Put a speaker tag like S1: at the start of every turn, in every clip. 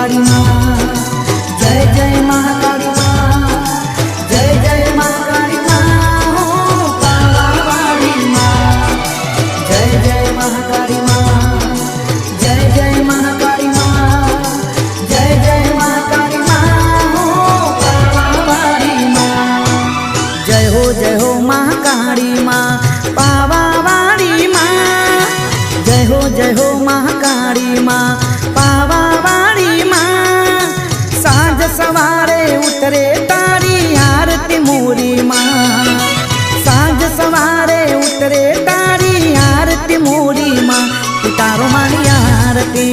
S1: महाकाली माँ, जय जय महाकाली माँ, जय जय महाकाली माँ, हो पावावाड़ी माँ, जय जय महाकाली माँ, जय जय महाकाली माँ, जय जय महाकाली माँ, हो पावावाड़ी माँ, जय हो महाकाली माँ, पावावाड़ी माँ, जय हो महाकाली माँ, पावावाड़ी माँ, सांझ सवारे उतरे तारी आरती मोरी माँ, सांझ सवारे उतरे तारी आरती मोरी माँ, उतारो मानी आरती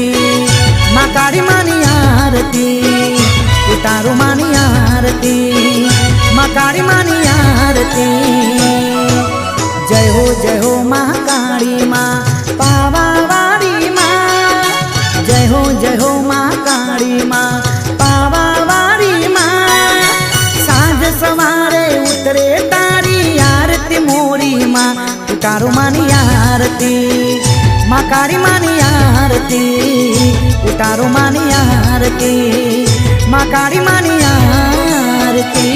S1: महाकाली मानी आरती, उतारो मानी आरती महाकाली मानी आरती, जय हो महाकाली माँ, पावावाड़ी माँ, जय हो महाकाली माँ, पावावाड़ी माँ, सांझ सवारे उतरे तारी आरती मोरी माँ, उतारो मानी आरती महाकाली मानी आरती, उतारो मानी आरती महाकाली मानी आरती।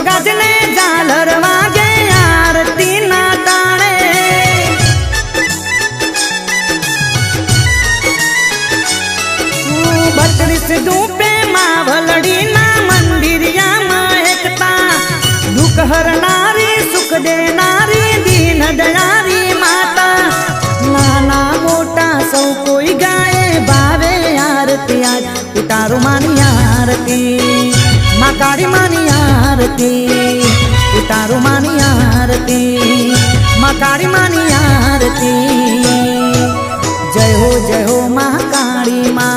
S1: गजने झालर वागे आरती ना ताणे, बत्रीस धूपे मावलड़ी ना मंदिरिया महकता, दुख हरनारी सुख देनारी दीन दयारी माता, नाना मोटा सौ कोई गाए बावे आरती, आज उतारो मानी आरती महाकाली मानी आरती, उतारो मानी आरती महाकाली मानी आरती, जय हो महाकाली माँ,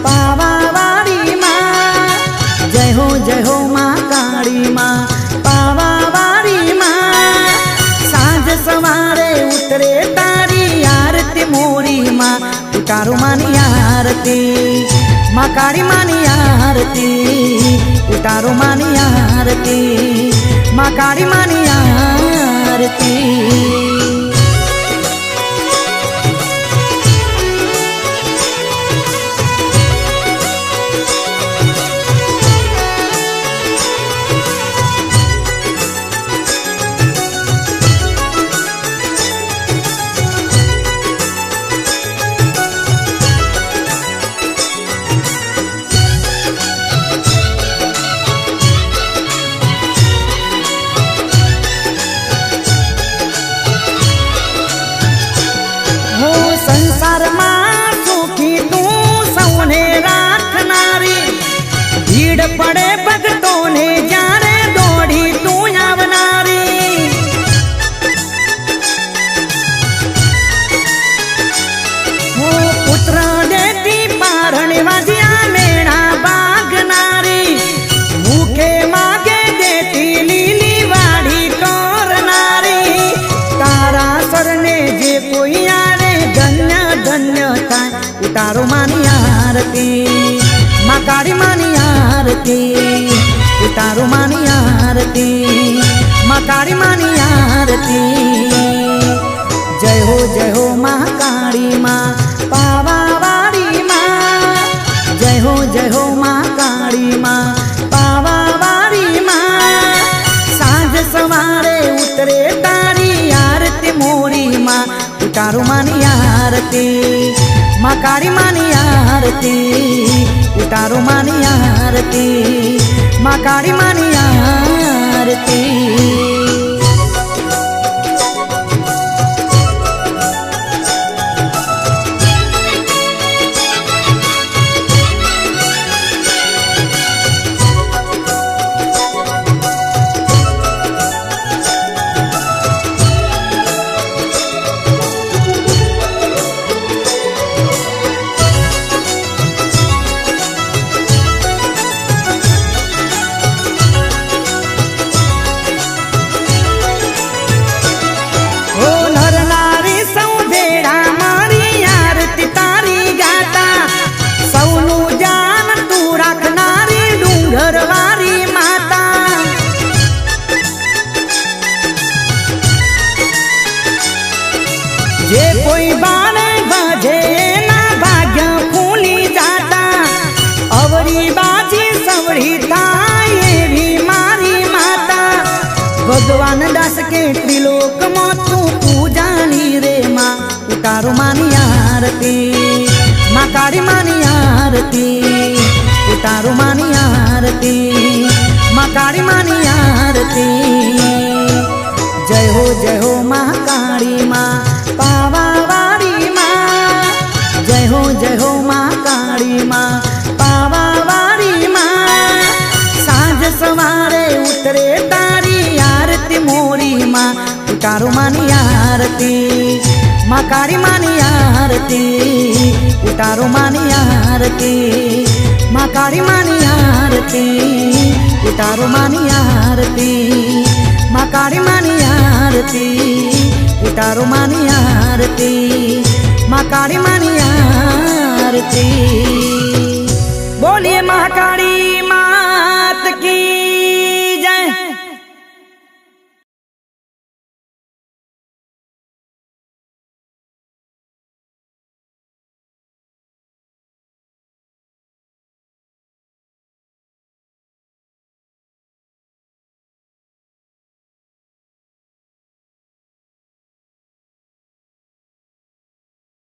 S1: पावावाड़ी माँ, जय हो महाकाली माँ, पावावाड़ी माँ, सांझ सवारे उतरे तारी आरती मोरी माँ, उतारो मानी आरती महाकाली मानी आरती, उतारो मानी आरती महाकाली मानी आरती। संसार मां सुखी तू सौने राखनारी, भीड़ पड़े भगतों ने जारे दौड़ी तू आवनारी, हो पुत्र देती पारण वाजिया मेरा बागनारी, भूखे मागे देती लीली वाड़ी तोरनारी, तारा सरने जे कोई धन्य धन्य था, उतारो मानी आरती महाकाली मानी आरती, उतारो मानी आरती महाकाली मानी आरती, जय हो महाकाली माँ, पावावाड़ी माँ, जय हो महाकाली माँ, पावावाड़ी माँ, सांझ सवारे उतरे तारी आरती मोरी माँ, उतारो मानी आरती महाकाली मानी आरती, उतारो मानी आरती महाकाली मानी आरती। भगवान दास के त्रिलोक में तू पूजाली रे माँ उतारो मानी आरती माँ काली मानी आरती उतारो मानी आरती माँ काली मानी आरती। जय हो माँ काली माँ पावा वाली माँ जय हो माँ काली माँ पावा वाली माँ। सांझ सवारे उतरे तारी आरती मोरी माँ उतारो मानी आरती माँ काली मानी आरती उतारो मानी आरती माँ काली मानी आरती उतारो मानी आरती माँ काली मानी आरती उतारो मानी आरती माँ काली मानी आरती। बोलिए महाकाली।